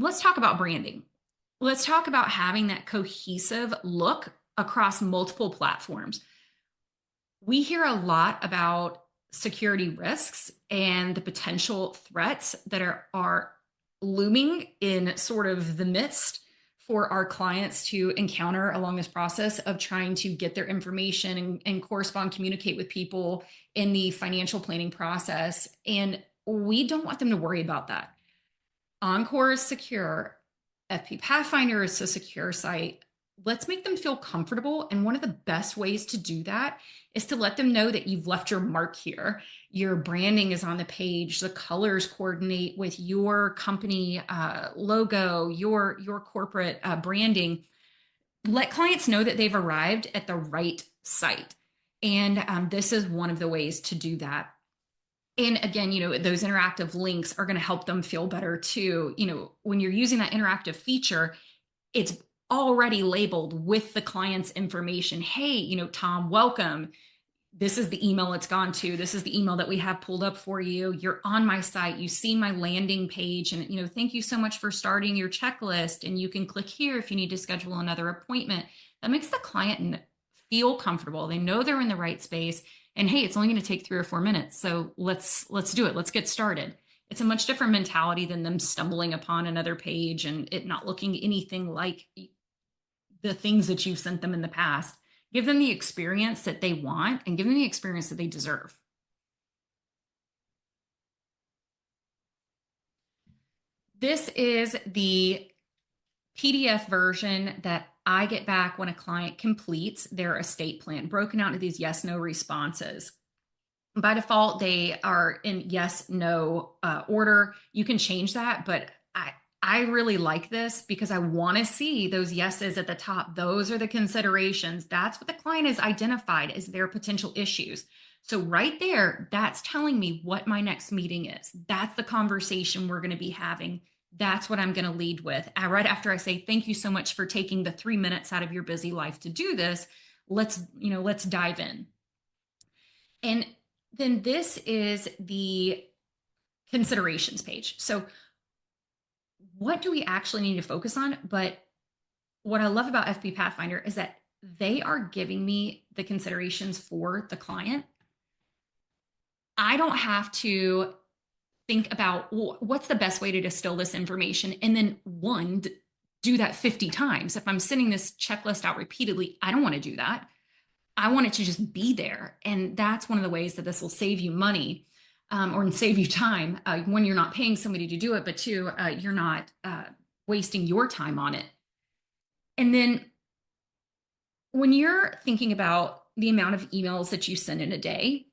let's talk about branding. Let's talk about having that cohesive look across multiple platforms. We hear a lot about security risks and the potential threats that are looming in sort of the midst for our clients to encounter along this process of trying to get their information and correspond, communicate with people in the financial planning process. And we don't want them to worry about that. Encore is secure. fpPathfinder is a secure site. Let's make them feel comfortable. And one of the best ways to do that is to let them know that you've left your mark here. Your branding is on the page. The colors coordinate with your company logo, your corporate branding. Let clients know that they've arrived at the right site. And this is one of the ways to do that. And again, those interactive links are going to help them feel better too. When you're using that interactive feature, it's already labeled with the client's information. Hey, Tom, welcome. This is the email it's gone to. This is the email that we have pulled up for you. You're on my site. You see my landing page. And, thank you so much for starting your checklist. And you can click here if you need to schedule another appointment. That makes the client feel comfortable. They know they're in the right space. And hey, it's only going to take 3 or 4 minutes. So let's do it. Let's get started. It's a much different mentality than them stumbling upon another page and it not looking anything like the things that you've sent them in the past. Give them the experience that they want and give them the experience that they deserve. This is the PDF version that I get back when a client completes their estate plan, broken out into these yes, no responses. By default, they are in yes, no order. You can change that, but I really like this because I want to see those yeses at the top. Those are the considerations. That's what the client has identified as their potential issues. So right there, that's telling me what my next meeting is. That's the conversation we're going to be having. That's what I'm going to lead with. Right after I say, thank you so much for taking the 3 minutes out of your busy life to do this. Let's dive in. And then this is the considerations page. So what do we actually need to focus on? But what I love about fpPathfinder is that they are giving me the considerations for the client. I don't have to think about what's the best way to distill this information and then do that 50 times. If I'm sending this checklist out repeatedly, I don't want to do that. I want it to just be there. And that's one of the ways that this will save you money or save you time when you're not paying somebody to do it, but two, you're not wasting your time on it. And then when you're thinking about the amount of emails that you send in a day,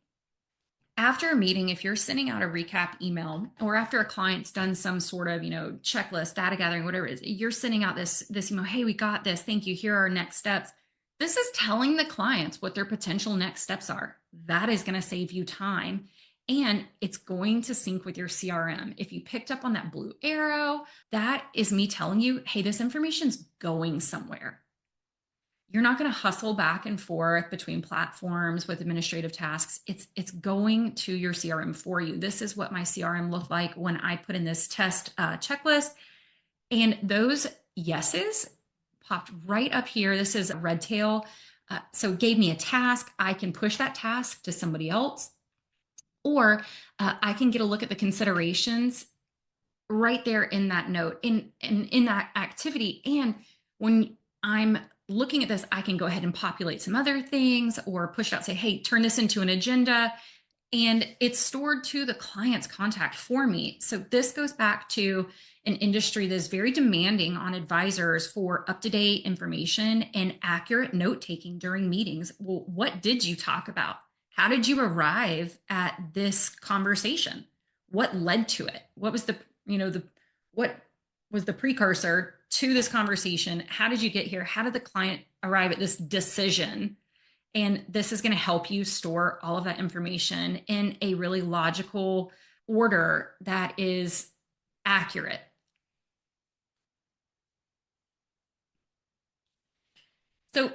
after a meeting, if you're sending out a recap email or after a client's done some sort of, checklist, data gathering, whatever it is, you're sending out this email, hey, we got this. Thank you. Here are our next steps. This is telling the clients what their potential next steps are. That is going to save you time. And it's going to sync with your CRM. If you picked up on that blue arrow, that is me telling you, hey, this information's going somewhere. You're not going to hustle back and forth between platforms with administrative tasks. It's going to your CRM for you. This is what my CRM looked like when I put in this test checklist. And those yeses popped right up here. This is a red tail. So it gave me a task. I can push that task to somebody else, or I can get a look at the considerations right there in that note, in that activity. And when I'm looking at this, I can go ahead and populate some other things or push out, say, hey, turn this into an agenda. And it's stored to the client's contact for me. So this goes back to an industry that's very demanding on advisors for up-to-date information and accurate note-taking during meetings. Well, what did you talk about? How did you arrive at this conversation? What led to it? What was what was the precursor to this conversation? How did you get here? How did the client arrive at this decision? And this is going to help you store all of that information in a really logical order that is accurate. So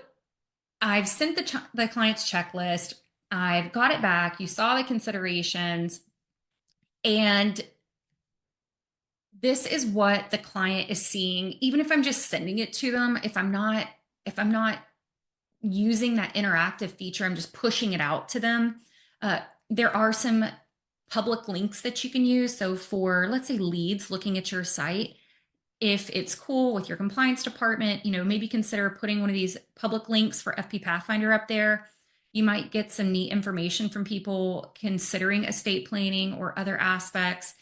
I've sent the client's checklist. I've got it back. You saw the considerations. And this is what the client is seeing, even if I'm just sending it to them. If I'm not using that interactive feature, I'm just pushing it out to them. Uh, there are some public links that you can use. So for, let's say, leads looking at your site, if it's cool with your compliance department, maybe consider putting one of these public links for fpPathfinder up there. You might get some neat information from people considering estate planning or other aspects,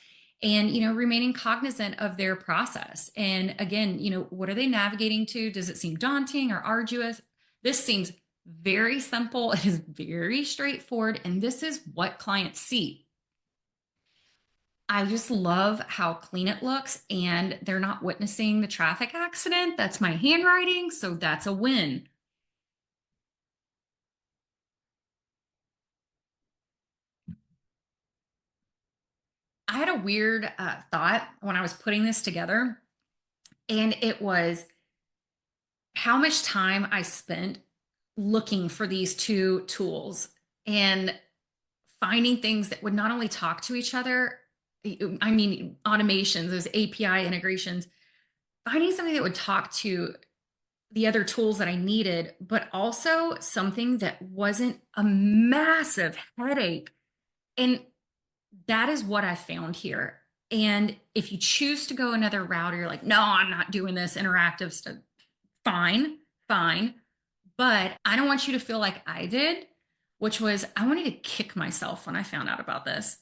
and remaining cognizant of their process. And again, what are they navigating to? Does it seem daunting or arduous? This seems very simple. It is very straightforward, and this is what clients see. I just love how clean it looks, and they're not witnessing the traffic accident. That's my handwriting, so that's a win. I had a weird thought when I was putting this together, and it was how much time I spent looking for these two tools and finding things that would not only talk to each other, I mean, automations, those API integrations, finding something that would talk to the other tools that I needed, but also something that wasn't a massive headache. And that is what I found here. And if you choose to go another route, or you're like, no, I'm not doing this interactive stuff, fine, fine. But I don't want you to feel like I did, which was I wanted to kick myself when I found out about this.